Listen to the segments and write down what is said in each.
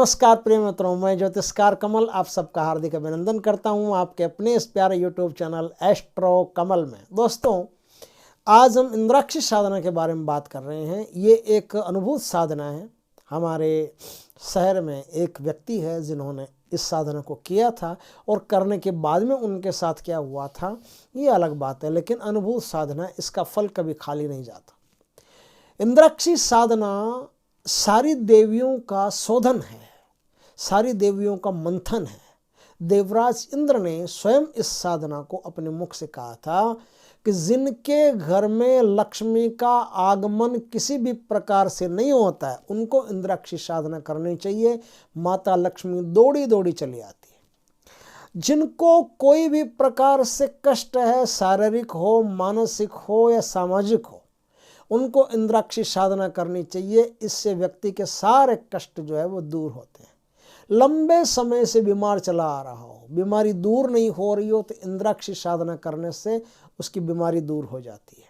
नमस्कार प्रिय मित्रों, मैं ज्योतिषकार कमल आप सबका हार्दिक अभिनंदन करता हूं आपके अपने इस प्यारे यूट्यूब चैनल एस्ट्रो कमल में। दोस्तों, आज हम इंद्राक्षी साधना के बारे में बात कर रहे हैं। ये एक अनुभूत साधना है। हमारे शहर में एक व्यक्ति है जिन्होंने इस साधना को किया था और करने के बाद में उनके साथ क्या हुआ था ये अलग बात है, लेकिन अनुभूत साधना, इसका फल कभी खाली नहीं जाता। इंद्राक्षी साधना सारी देवियों का शोधन है, सारी देवियों का मंथन है। देवराज इंद्र ने स्वयं इस साधना को अपने मुख से कहा था कि जिनके घर में लक्ष्मी का आगमन किसी भी प्रकार से नहीं होता है उनको इंद्राक्षी साधना करनी चाहिए। माता लक्ष्मी दौड़ी दौड़ी चली आती है। जिनको कोई भी प्रकार से कष्ट है, शारीरिक हो, मानसिक हो या सामाजिक हो, उनको इंद्राक्षी साधना करनी चाहिए। इससे व्यक्ति के सारे कष्ट जो है वो दूर होते हैं। लंबे समय से बीमार चला आ रहा हो, बीमारी दूर नहीं हो रही हो, तो इंद्राक्षी साधना करने से उसकी बीमारी दूर हो जाती है।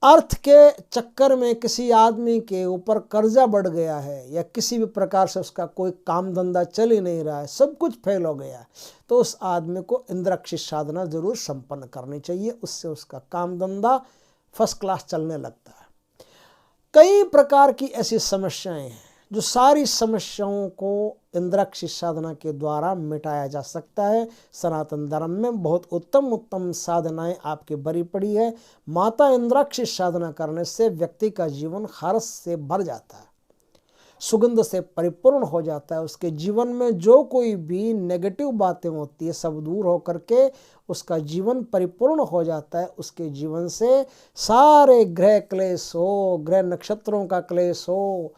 अर्थ के चक्कर में किसी आदमी के ऊपर कर्जा बढ़ गया है या किसी भी प्रकार से उसका कोई काम धंधा चल ही नहीं रहा है, सब कुछ फेल हो गया है, तो उस आदमी को इंद्राक्षी साधना जरूर संपन्न करनी चाहिए। उससे उसका काम धंधा फर्स्ट क्लास चलने लगता है। कई प्रकार की ऐसी समस्याएं हैं जो सारी समस्याओं को इंद्राक्षी साधना के द्वारा मिटाया जा सकता है। सनातन धर्म में बहुत उत्तम साधनाएं आपकी भरी पड़ी है। माता इंद्राक्षी साधना करने से व्यक्ति का जीवन हर्ष से भर जाता है, सुगंध से परिपूर्ण हो जाता है। उसके जीवन में जो कोई भी नेगेटिव बातें होती है सब दूर हो करके उसका जीवन परिपूर्ण हो जाता है। उसके जीवन से सारे ग्रह क्लेश हो, ग्रह नक्षत्रों का क्लेश हो,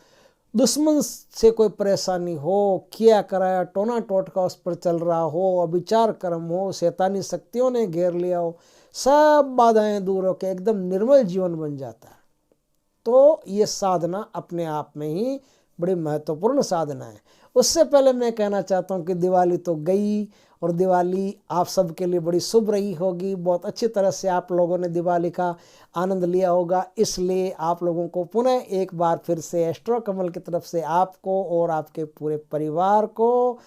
दुश्मन से कोई परेशानी हो, किया कराया टोना टोटका उस पर चल रहा हो, अविचार कर्म हो, शैतानी शक्तियों ने घेर लिया हो, सब बाधाएं दूर होकर एकदम निर्मल जीवन बन जाता है। तो ये साधना अपने आप में ही बड़ी महत्वपूर्ण साधना है। उससे पहले मैं कहना चाहता हूँ कि दिवाली तो गई और दिवाली आप सबके लिए बड़ी शुभ रही होगी। बहुत अच्छी तरह से आप लोगों ने दिवाली का आनंद लिया होगा। इसलिए आप लोगों को पुनः एक बार फिर से एस्ट्रो कमल की तरफ से आपको और आपके पूरे परिवार को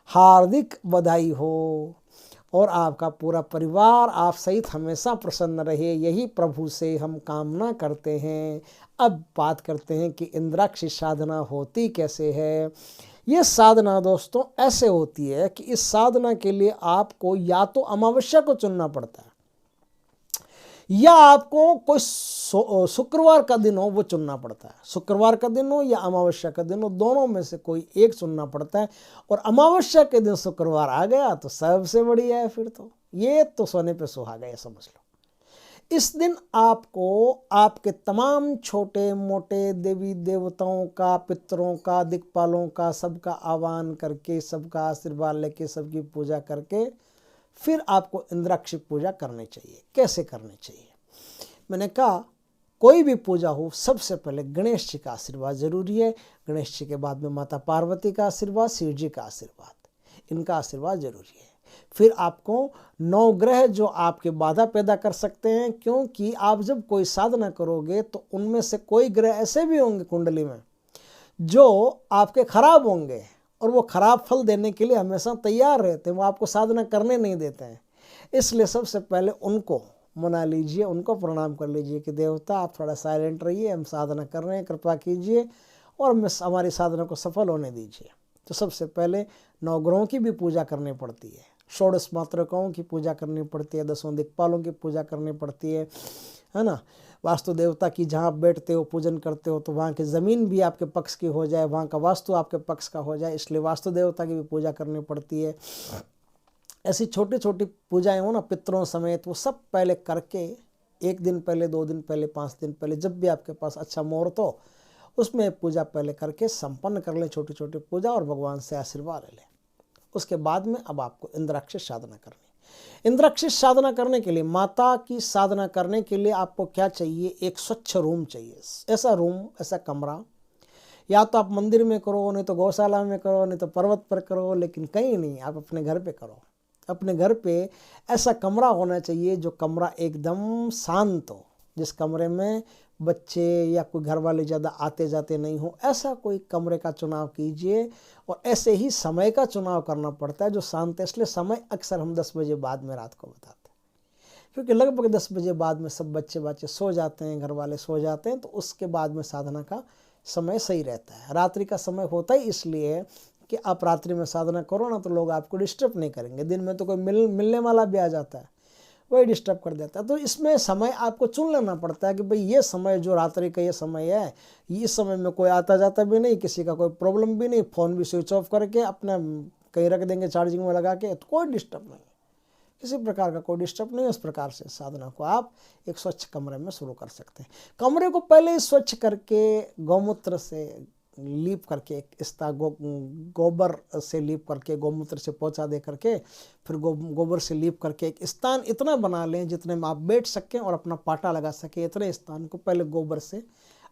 हार्दिक बधाई हो और आपका पूरा परिवार आप सहित हमेशा प्रसन्न रहे, यही प्रभु से हम कामना करते हैं। अब बात करते हैं कि इंद्राक्षी साधना होती कैसे है। ये साधना दोस्तों ऐसे होती है कि इस साधना के लिए आपको या तो अमावस्या को चुनना पड़ता है या आपको कोई शुक्रवार का दिन हो वो चुनना पड़ता है। शुक्रवार का दिन हो या अमावस्या का दिन हो, दोनों में से कोई एक चुनना पड़ता है। और अमावस्या के दिन शुक्रवार आ गया तो सबसे बढ़िया है। फिर तो ये तो सोने पे सुहागा है, समझ लो। इस दिन आपको आपके तमाम छोटे मोटे देवी देवताओं का, पितरों का, दिक्पालों का, सबका आह्वान करके, सबका आशीर्वाद लेके, सबकी पूजा करके फिर आपको इंद्राक्षी पूजा करनी चाहिए। कैसे करनी चाहिए? मैंने कहा कोई भी पूजा हो सबसे पहले गणेश जी का आशीर्वाद जरूरी है। गणेश जी के बाद में माता पार्वती का आशीर्वाद, शिव जी का आशीर्वाद, इनका आशीर्वाद जरूरी है। फिर आपको 9 ग्रह जो आपके बाधा पैदा कर सकते हैं, क्योंकि आप जब कोई साधना करोगे तो उनमें से कोई ग्रह ऐसे भी होंगे कुंडली में जो आपके खराब होंगे और वो खराब फल देने के लिए हमेशा तैयार रहते हैं, वो आपको साधना करने नहीं देते हैं। इसलिए सबसे पहले उनको मना लीजिए, उनको प्रणाम कर लीजिए कि देवता आप थोड़ा साइलेंट रहिए, हम साधना कर रहे हैं, कृपा कीजिए और हमारी साधना को सफल होने दीजिए। तो सबसे पहले 9 ग्रहों की भी पूजा करनी पड़ती है, 16 मातृकाओं की पूजा करनी पड़ती है, 10 दिक्पालों की पूजा करनी पड़ती है ना। वास्तु देवता की जहाँ आप बैठते हो, पूजन करते हो, तो वहाँ की ज़मीन भी आपके पक्ष की हो जाए, वहाँ का वास्तु आपके पक्ष का हो जाए, इसलिए वास्तु देवता की भी पूजा करनी पड़ती है। ऐसी छोटी छोटी पूजाएं हो ना पितरों समेत, वो सब पहले करके 1 दिन पहले, 2 दिन पहले, 5 दिन पहले, जब भी आपके पास अच्छा मुहूर्त हो उसमें पूजा पहले करके संपन्न कर लें, छोटी छोटी पूजा, और भगवान से आशीर्वाद ले लें। उसके बाद में अब आपको इंद्राक्षी साधना करनी। इंद्राक्षी साधना करने के लिए, माता की साधना करने के लिए आपको क्या चाहिए? एक स्वच्छ रूम चाहिए। ऐसा रूम, ऐसा कमरा, या तो आप मंदिर में करो, नहीं तो गौशाला में करो, नहीं तो पर्वत पर करो, लेकिन कहीं नहीं, आप अपने घर पे करो। अपने घर पे ऐसा कमरा होना चाहिए जो कमरा एकदम शांत हो, जिस कमरे में बच्चे या कोई घर वाले ज़्यादा आते जाते नहीं हो, ऐसा कोई कमरे का चुनाव कीजिए। और ऐसे ही समय का चुनाव करना पड़ता है जो शांत है, इसलिए समय अक्सर हम 10 बजे बाद में रात को बताते हैं, क्योंकि लगभग 10 बजे बाद में सब बच्चे सो जाते हैं, घर वाले सो जाते हैं, तो उसके बाद में साधना का समय सही रहता है। रात्रि का समय होता ही इसलिए कि आप रात्रि में साधना करो ना तो लोग आपको डिस्टर्ब नहीं करेंगे। दिन में तो कोई मिलने वाला भी आ जाता है, वही डिस्टर्ब कर देता है। तो इसमें समय आपको चुन लेना पड़ता है कि भाई ये समय जो रात्रि का ये समय है, इस समय में कोई आता जाता भी नहीं, किसी का कोई प्रॉब्लम भी नहीं, फ़ोन भी स्विच ऑफ करके अपना कहीं रख देंगे चार्जिंग में लगा के, तो कोई डिस्टर्ब नहीं, किसी प्रकार का कोई डिस्टर्ब नहीं। उस प्रकार से साधना को आप एक स्वच्छ कमरे में शुरू कर सकते हैं। कमरे को पहले ही स्वच्छ करके गौमूत्र से लीप करके, गोबर से लीप करके, गौमूत्र से पोछा दे करके, फिर गोबर से लीप करके एक स्थान इतना बना लें जितने में आप बैठ सकें और अपना पाटा लगा सकें। इतने स्थान को पहले गोबर से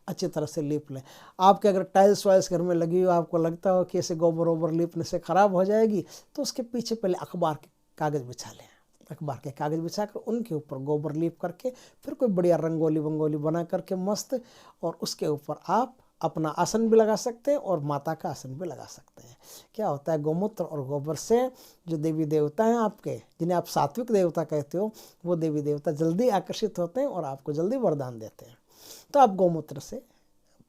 अच्छी तरह से लीप लें। आपके अगर टाइल्स वाइल्स घर में लगी हो, आपको लगता हो कि ऐसे गोबर वोबर लीपने से ख़राब हो जाएगी, तो उसके पीछे पहले अखबार के कागज़ बिछा लें। अखबार के कागज़ बिछाकर उनके ऊपर गोबर लीप करके फिर कोई बढ़िया रंगोली वंगोली बना करके मस्त, और उसके ऊपर आप अपना आसन भी लगा सकते हैं और माता का आसन भी लगा सकते हैं। क्या होता है, गौमूत्र और गोबर से जो देवी देवता हैं आपके, जिन्हें आप सात्विक देवता कहते हो, वो देवी देवता जल्दी आकर्षित होते हैं और आपको जल्दी वरदान देते हैं। तो आप गौमूत्र से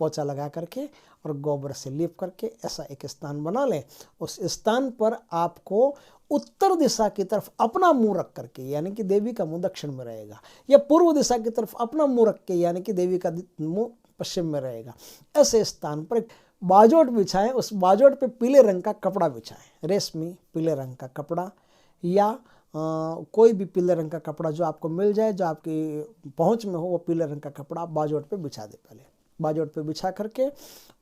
पोछा लगा करके और गोबर से लीप करके ऐसा एक स्थान बना लें। उस स्थान पर आपको उत्तर दिशा की तरफ अपना मुंह रख करके, यानी कि देवी का मुंह दक्षिण में रहेगा, या पूर्व दिशा की तरफ अपना मुंह रख के, यानी कि देवी का मुंह पश्चिम में रहेगा। ऐसे स्थान पर एक बाजोट बिछाएं। उस बाजोट पे पीले रंग का कपड़ा बिछाएं, रेशमी पीले रंग का कपड़ा, या कोई भी पीले रंग का कपड़ा जो आपको मिल जाए, जो आपकी पहुंच में हो, वो पीले रंग का कपड़ा आप बाजोट पे बिछा दे। पहले बाजोट पे बिछा करके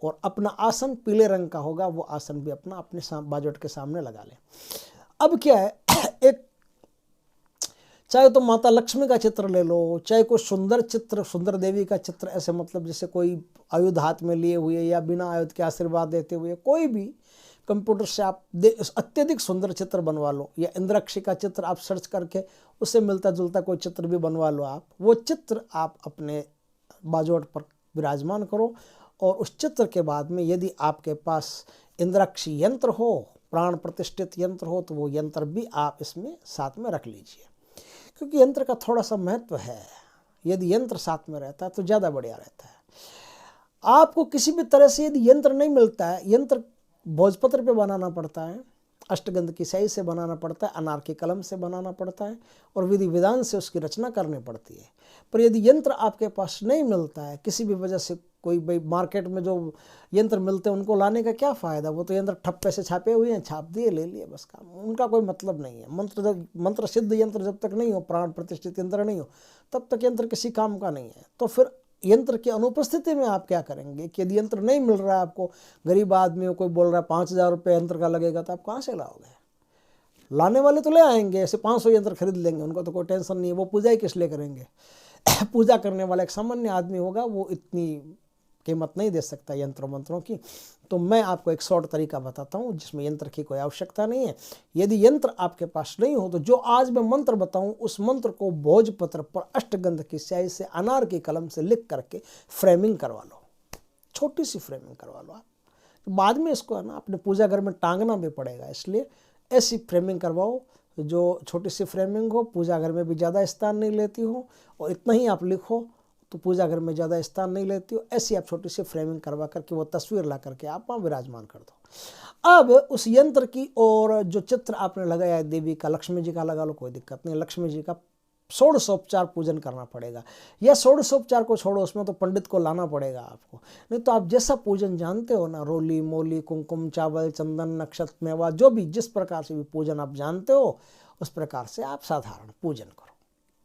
और अपना आसन पीले रंग का होगा, वो आसन भी अपना अपने बाजोट के सामने लगा लें। अब क्या है, एक चाहे तो माता लक्ष्मी का चित्र ले लो, चाहे कोई सुंदर चित्र, सुंदर देवी का चित्र, ऐसे मतलब जैसे कोई आयुध हाथ में लिए हुए या बिना आयुध के आशीर्वाद देते हुए, कोई भी कंप्यूटर से आप अत्यधिक सुंदर चित्र बनवा लो, या इंद्राक्षी का चित्र आप सर्च करके उससे मिलता जुलता कोई चित्र भी बनवा लो। आप वो चित्र आप अपने बाजोट पर विराजमान करो, और उस चित्र के बाद में यदि आपके पास इंद्राक्षी यंत्र हो, प्राण प्रतिष्ठित यंत्र हो, तो वो यंत्र भी आप इसमें साथ में रख लीजिए, क्योंकि यंत्र का थोड़ा सा महत्व है। यदि यंत्र साथ में रहता है तो ज़्यादा बढ़िया रहता है। आपको किसी भी तरह से यदि यंत्र नहीं मिलता है, यंत्र भोजपत्र पे बनाना पड़ता है, अष्टगंध की स्याही से बनाना पड़ता है, अनार की कलम से बनाना पड़ता है, और विधि विधान से उसकी रचना करनी पड़ती है। पर यदि यंत्र आपके पास नहीं मिलता है किसी भी वजह से, कोई भाई मार्केट में जो यंत्र मिलते हैं उनको लाने का क्या फ़ायदा, वो तो यंत्र ठप्पे से छापे हुए हैं, छाप दिए, ले लिए, बस काम, उनका कोई मतलब नहीं है। मंत्र सिद्ध यंत्र जब तक नहीं हो, प्राण प्रतिष्ठित यंत्र नहीं हो, तब तक यंत्र किसी काम का नहीं है। तो फिर यंत्र की अनुपस्थिति में आप क्या करेंगे कि यदि यंत्र नहीं मिल रहा है आपको, गरीब आदमी हो, कोई बोल रहा है 5,000 रुपये यंत्र का लगेगा, तो आप कहाँ से लाओगे? लाने वाले तो ले आएंगे, ऐसे 500 यंत्र खरीद लेंगे, उनको तो कोई टेंशन नहीं है, वो पूजा ही किस लिए करेंगे। पूजा करने वाला एक सामान्य आदमी होगा, वो इतनी कीमत नहीं दे सकता यंत्र मंत्रों की। तो मैं आपको एक शॉर्ट तरीका बताता हूँ जिसमें यंत्र की कोई आवश्यकता नहीं है। यदि यंत्र आपके पास नहीं हो तो जो आज मैं मंत्र बताऊं उस मंत्र को भोजपत्र पर अष्टगंध की स्याही से, अनार की कलम से लिख करके फ्रेमिंग करवा लो, छोटी सी फ्रेमिंग करवा लो। आप बाद में इसको है ना अपने पूजा घर में टांगना भी पड़ेगा, इसलिए ऐसी फ्रेमिंग करवाओ जो छोटी सी फ्रेमिंग हो, पूजा घर में भी ज़्यादा स्थान नहीं लेती हो, और इतना ही आप लिखो तो पूजा घर में ज़्यादा स्थान नहीं लेती हो। ऐसी आप छोटी सी फ्रेमिंग करवा करके वो तस्वीर ला करके आप वहाँ विराजमान कर दो। अब उस यंत्र की और जो चित्र आपने लगाया है देवी का, लक्ष्मी जी का लगा लो, कोई दिक्कत नहीं। लक्ष्मी जी का षोडशोपचार पूजन करना पड़ेगा, या षोडशोपचार को छोड़ो, उसमें तो पंडित को लाना पड़ेगा आपको, नहीं तो आप जैसा पूजन जानते हो ना, रोली मोली कुमकुम चावल चंदन नक्षत्र मेवा, जो भी जिस प्रकार से भी पूजन आप जानते हो उस प्रकार से आप साधारण पूजन करो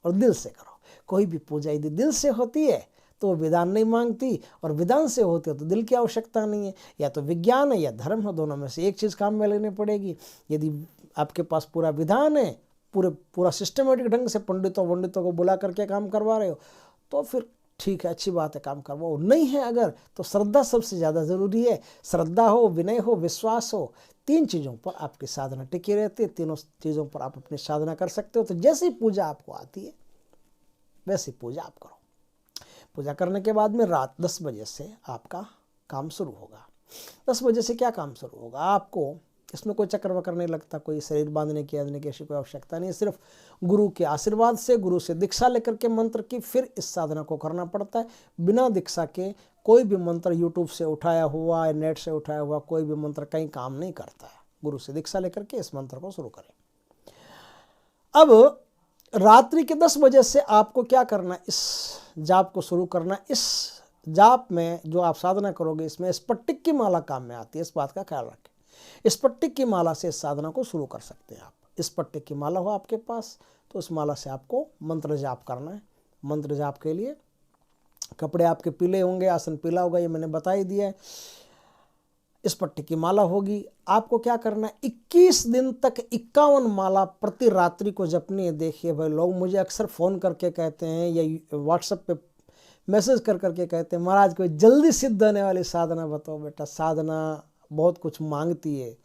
और दिल से करो। कोई भी पूजा यदि दिल से होती है तो वो विधान नहीं मांगती, और विधान से होती है तो दिल की आवश्यकता नहीं है। या तो विज्ञान है या धर्म है, दोनों में से एक चीज़ काम में लेनी पड़ेगी। यदि आपके पास पूरा विधान है, पूरा सिस्टमेटिक ढंग से पंडितों को बुला करके काम करवा रहे हो, तो फिर ठीक है, अच्छी बात है, काम करवाओ। नहीं है अगर, तो श्रद्धा सबसे ज़्यादा ज़रूरी है। श्रद्धा हो, विनय हो, विश्वास हो, तीन चीज़ों पर आपकी साधना टिकी रहती है। तीनों चीज़ों पर आप अपनी साधना कर सकते हो। तो जैसी पूजा आपको आती है वैसी पूजा आप करो। पूजा करने के बाद में रात 10 बजे से आपका काम शुरू होगा। 10 बजे से क्या काम शुरू होगा? आपको इसमें कोई चक्कर वक्कर नहीं लगता, कोई शरीर बांधने की ऐसी कोई आवश्यकता नहीं, सिर्फ गुरु के आशीर्वाद से, गुरु से दीक्षा लेकर के मंत्र की फिर इस साधना को करना पड़ता है। बिना दीक्षा के कोई भी मंत्र यूट्यूब से उठाया हुआ या नेट से उठाया हुआ कोई भी मंत्र कहीं काम नहीं करता है। गुरु से दीक्षा लेकर के इस मंत्र को शुरू करें। अब रात्रि के 10 बजे से आपको क्या करना, इस जाप को शुरू करना। इस जाप में जो आप साधना करोगे इसमें स्फटिक की माला काम में आती है, इस बात का ख्याल रखें। स्फटिक की माला से इस साधना को शुरू कर सकते हैं आप। स्फटिक की माला हो आपके पास तो उस माला से आपको मंत्र जाप करना है। मंत्र जाप के लिए कपड़े आपके पीले होंगे, आसन पीला होगा, ये मैंने बता ही दिया है। स्फटिक की माला होगी। आपको क्या करना है, 21 दिन तक 51 माला प्रति रात्रि को जपनी है। देखिए भाई, लोग मुझे अक्सर फ़ोन करके कहते हैं या व्हाट्सएप पे मैसेज कर करके कहते हैं, महाराज कोई जल्दी सिद्ध होने वाली साधना बताओ। बेटा, साधना बहुत कुछ मांगती है।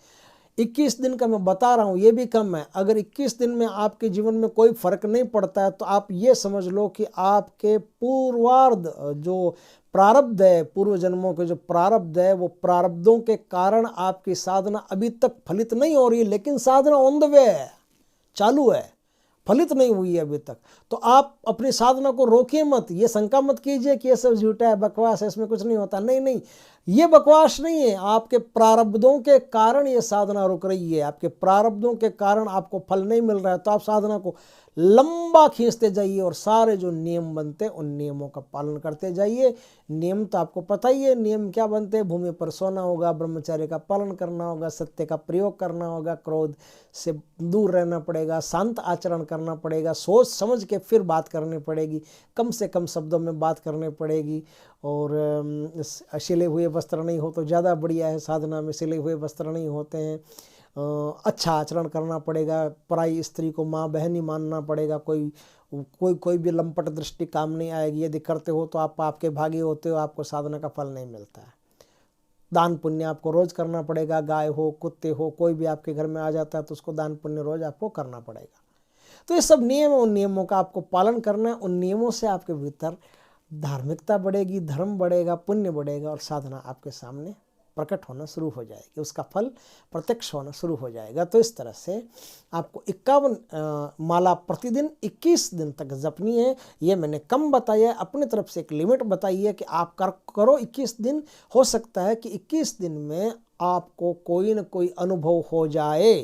21 दिन का मैं बता रहा हूँ, ये भी कम है। अगर 21 दिन में आपके जीवन में कोई फर्क नहीं पड़ता है तो आप ये समझ लो कि आपके पूर्वार्ध जो प्रारब्ध है, पूर्व जन्मों के जो प्रारब्ध है, वो प्रारब्धों के कारण आपकी साधना अभी तक फलित नहीं हो रही है, लेकिन साधना ऑन द वे है, चालू है, फलित नहीं हुई है अभी तक। तो आप अपनी साधना को रोकिए मत। ये शंका मत कीजिए कि ये सब झूठा है, बकवास है, इसमें कुछ नहीं होता। नहीं नहीं, ये बकवास नहीं है। आपके प्रारब्धों के कारण ये साधना रुक रही है, आपके प्रारब्धों के कारण आपको फल नहीं मिल रहा है। तो आप साधना को लंबा खींचते जाइए और सारे जो नियम बनते हैं उन नियमों का पालन करते जाइए। नियम तो आपको पता ही है, नियम क्या बनते हैं। भूमि पर सोना होगा, ब्रह्मचर्य का पालन करना होगा, सत्य का प्रयोग करना होगा, क्रोध से दूर रहना पड़ेगा, शांत आचरण करना पड़ेगा, सोच समझ के फिर बात करनी पड़ेगी, कम से कम शब्दों में बात करनी पड़ेगी। और सिले हुए वस्त्र नहीं हो तो ज़्यादा बढ़िया है, साधना में सिले हुए वस्त्र नहीं होते हैं। अच्छा आचरण करना पड़ेगा, पराई स्त्री को माँ बहन ही मानना पड़ेगा। कोई भी लंपट दृष्टि काम नहीं आएगी। यदि करते हो तो आप आपके भागी होते हो, आपको साधना का फल नहीं मिलता है। दान पुण्य आपको रोज करना पड़ेगा। गाय हो, कुत्ते हो, कोई भी आपके घर में आ जाता है तो उसको दान पुण्य रोज आपको करना पड़ेगा। तो ये सब नियम, उन नियमों का आपको पालन करना है। उन नियमों से आपके भीतर धार्मिकता बढ़ेगी, धर्म बढ़ेगा, पुण्य बढ़ेगा और साधना आपके सामने प्रकट होना शुरू हो जाएगी, उसका फल प्रत्यक्ष होना शुरू हो जाएगा। तो इस तरह से आपको 51 माला प्रतिदिन 21 दिन तक जपनी है। ये मैंने कम बताया है, अपनी तरफ से एक लिमिट बताई है कि आप करो 21 दिन। हो सकता है कि 21 दिन में आपको कोई न कोई अनुभव हो जाए।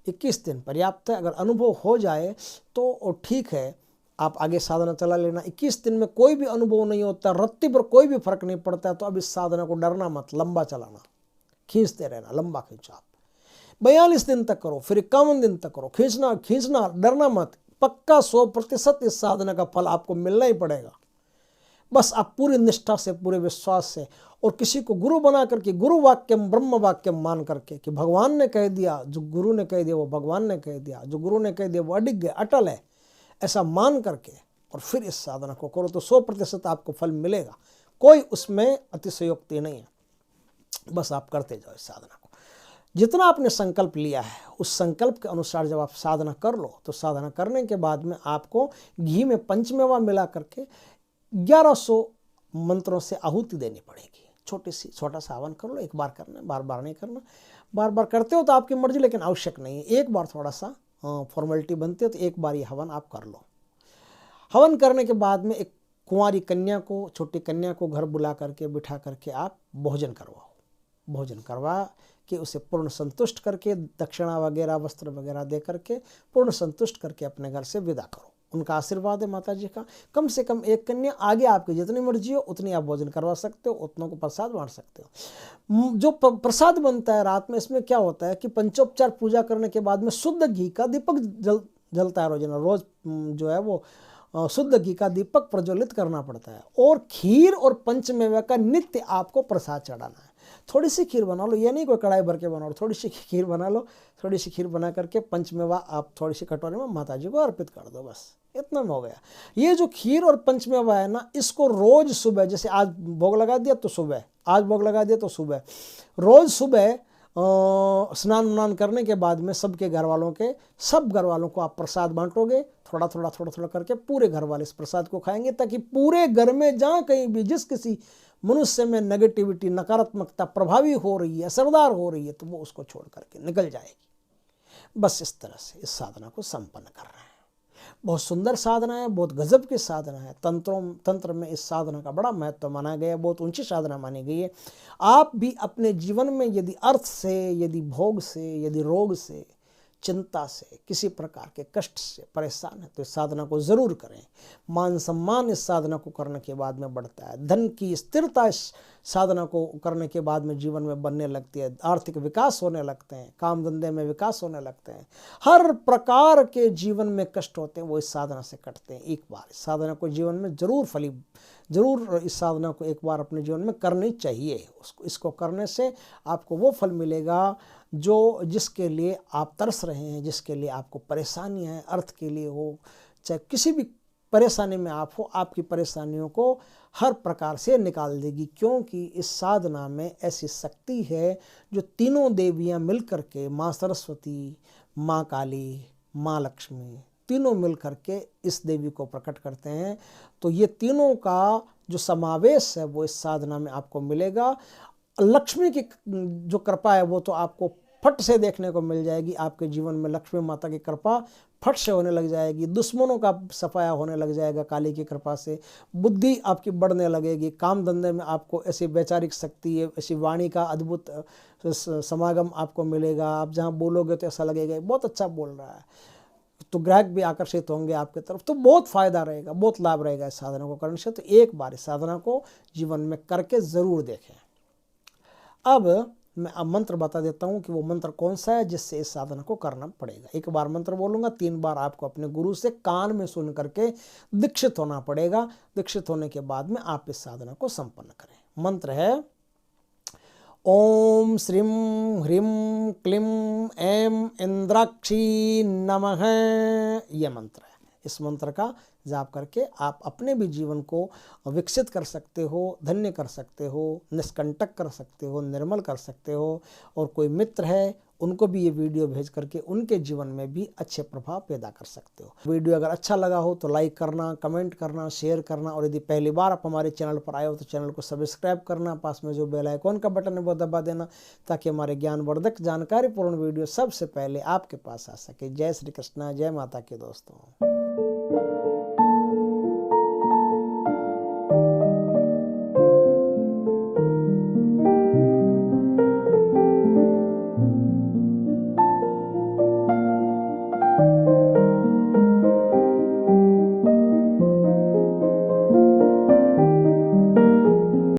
21 दिन पर्याप्त है। अगर अनुभव हो जाए तो ठीक है, आप आगे साधना चला लेना। 21 दिन में कोई भी अनुभव नहीं होता, रत्ती पर कोई भी फर्क नहीं पड़ता है, तो अब इस साधना को डरना मत, लंबा चलाना, खींचते रहना, लंबा खींचो आप। 42 दिन तक करो, फिर 51 दिन तक करो, खींचना, डरना मत। पक्का 100% इस साधना का फल आपको मिलना ही पड़ेगा। बस आप पूरी निष्ठा से, पूरे विश्वास से, और किसी को गुरु बना करके, गुरु वाक्यम ब्रह्म वाक्यम मान करके कि भगवान ने कह दिया, जो गुरु ने कह दिया वो भगवान ने कह दिया, जो गुरु ने कह दिया वो अडिग है, अटल है, ऐसा मान करके और फिर इस साधना को करो तो 100% आपको फल मिलेगा। कोई उसमें अतिशयोक्ति नहीं है। बस आप करते जाओ इस साधना को। जितना आपने संकल्प लिया है उस संकल्प के अनुसार जब आप साधना कर लो तो साधना करने के बाद में आपको घी में पंचमेवा मिला करके 1100 मंत्रों से आहुति देनी पड़ेगी। छोटा सा हवन कर लो। एक बार करना, बार बार नहीं करना। बार बार करते हो तो आपकी मर्जी, लेकिन आवश्यक नहीं है। एक बार थोड़ा सा फॉर्मेलिटी बनती है तो एक बार ये हवन आप कर लो। हवन करने के बाद में एक कुंवारी कन्या को, छोटी कन्या को घर बुला करके, बिठा करके आप भोजन करवाओ। भोजन करवा के उसे पूर्ण संतुष्ट करके, दक्षिणा वगैरह, वस्त्र वगैरह दे करके पूर्ण संतुष्ट करके अपने घर से विदा करो। उनका आशीर्वाद है माता जी का। कम से कम एक कन्या, आगे आपकी जितनी मर्जी हो उतनी आप भोजन करवा सकते हो, उतनों को प्रसाद बांट सकते हो। जो प्रसाद बनता है रात में, इसमें क्या होता है कि पंचोपचार पूजा करने के बाद में शुद्ध घी का दीपक जलता है रोजाना। रोज जो है वो शुद्ध घी का दीपक प्रज्वलित करना पड़ता है। और खीर और पंचमेवा का नित्य आपको प्रसाद चढ़ाना है। थोड़ी सी खीर बना लो, ये नहीं कोई कढ़ाई भर के बनाओ, थोड़ी सी खीर बना लो। थोड़ी सी खीर बना करके पंचमेवा आप थोड़ी सी कटोरी में माता जी को अर्पित कर दो, बस इतना में हो गया। ये जो खीर और पंचमेवा है ना, इसको रोज सुबह, जैसे आज भोग लगा दिया तो सुबह, आज भोग लगा दिया तो सुबह, रोज सुबह स्नान उनान करने के बाद में सब घर वालों को आप प्रसाद बांटोगे, थोड़ा थोड़ा करके पूरे घर वाले इस प्रसाद को खाएंगे, ताकि पूरे घर में जहाँ कहीं भी जिस किसी मनुष्य में नेगेटिविटी, नकारात्मकता प्रभावी हो रही है, असरदार हो रही है, तो वो उसको छोड़ करके निकल जाएगी। बस इस तरह से इस साधना को संपन्न कर रहे हैं। बहुत सुंदर साधना है, बहुत गजब की साधना है। तंत्र में इस साधना का बड़ा महत्व माना गया है, बहुत ऊंची साधना मानी गई है। आप भी अपने जीवन में यदि अर्थ से, यदि भोग से, यदि रोग से, चिंता से, किसी प्रकार के कष्ट से परेशान है तो इस साधना को जरूर करें। मान सम्मान इस साधना को करने के बाद में बढ़ता है। धन की स्थिरता इस साधना को करने के बाद में जीवन में बनने लगती है। आर्थिक विकास होने लगते हैं, काम धंधे में विकास होने लगते हैं। हर प्रकार के जीवन में कष्ट होते हैं वो इस साधना से कटते हैं। एक बार इस साधना को जीवन में जरूर इस साधना को एक बार अपने जीवन में करनी चाहिए। इसको करने से आपको वो फल मिलेगा जिसके लिए आप तरस रहे हैं, जिसके लिए आपको परेशानियां हैं, अर्थ के लिए हो, चाहे किसी भी परेशानी में आप हो, आपकी परेशानियों को हर प्रकार से निकाल देगी। क्योंकि इस साधना में ऐसी शक्ति है जो तीनों देवियां मिलकर के, माँ सरस्वती, माँ काली, माँ लक्ष्मी, तीनों मिलकर के इस देवी को प्रकट करते हैं। तो ये तीनों का जो समावेश है वो इस साधना में आपको मिलेगा। लक्ष्मी की जो कृपा है वो तो आपको फट से देखने को मिल जाएगी। आपके जीवन में लक्ष्मी माता की कृपा फट से होने लग जाएगी। दुश्मनों का सफाया होने लग जाएगा काली की कृपा से। बुद्धि आपकी बढ़ने लगेगी। काम धंधे में आपको ऐसी वैचारिक शक्ति, ऐसी वाणी का अद्भुत समागम आपको मिलेगा। आप जहाँ बोलोगे तो ऐसा लगेगा बहुत अच्छा बोल रहा है, तो ग्राहक भी आकर्षित होंगे आपके तरफ। तो बहुत फायदा रहेगा, बहुत लाभ रहेगा इस साधना को करने से। तो एक बार इस साधना को जीवन में करके ज़रूर देखें। अब मैं मंत्र बता देता हूँ कि वो मंत्र कौन सा है जिससे इस साधना को करना पड़ेगा। एक बार मंत्र बोलूँगा, 3 बार आपको अपने गुरु से कान में सुन करके दीक्षित होना पड़ेगा। दीक्षित होने के बाद में आप इस साधना को संपन्न करें। मंत्र है ओम श्रीं ह्रीं क्लीं ऐं इंद्राक्षी नमः। यह मंत्र है। इस मंत्र का जाप करके आप अपने भी जीवन को विकसित कर सकते हो, धन्य कर सकते हो, निष्कंटक कर सकते हो, निर्मल कर सकते हो। और कोई मित्र है उनको भी ये वीडियो भेज करके उनके जीवन में भी अच्छे प्रभाव पैदा कर सकते हो। वीडियो अगर अच्छा लगा हो तो लाइक करना, कमेंट करना, शेयर करना, और यदि पहली बार आप हमारे चैनल पर आए हो तो चैनल को सब्सक्राइब करना। पास में जो बेल आइकॉन का बटन है वो दबा देना, ताकि हमारे ज्ञानवर्धक जानकारीपूर्ण वीडियो सबसे पहले आपके पास आ सके। जय श्री कृष्णा, जय माता के दोस्तों।